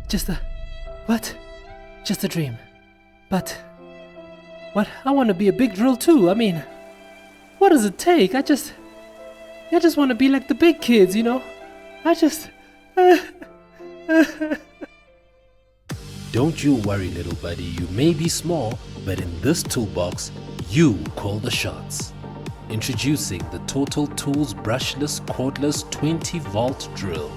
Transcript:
Just a... what? Just a dream. But... what? I want to be a big drill too. I mean... what does it take? I just want to be like the big kids, you know? I just... Don't you worry, little buddy, you may be small, but in this toolbox, you call the shots. Introducing the Total Tools Brushless Cordless 20-volt Drill.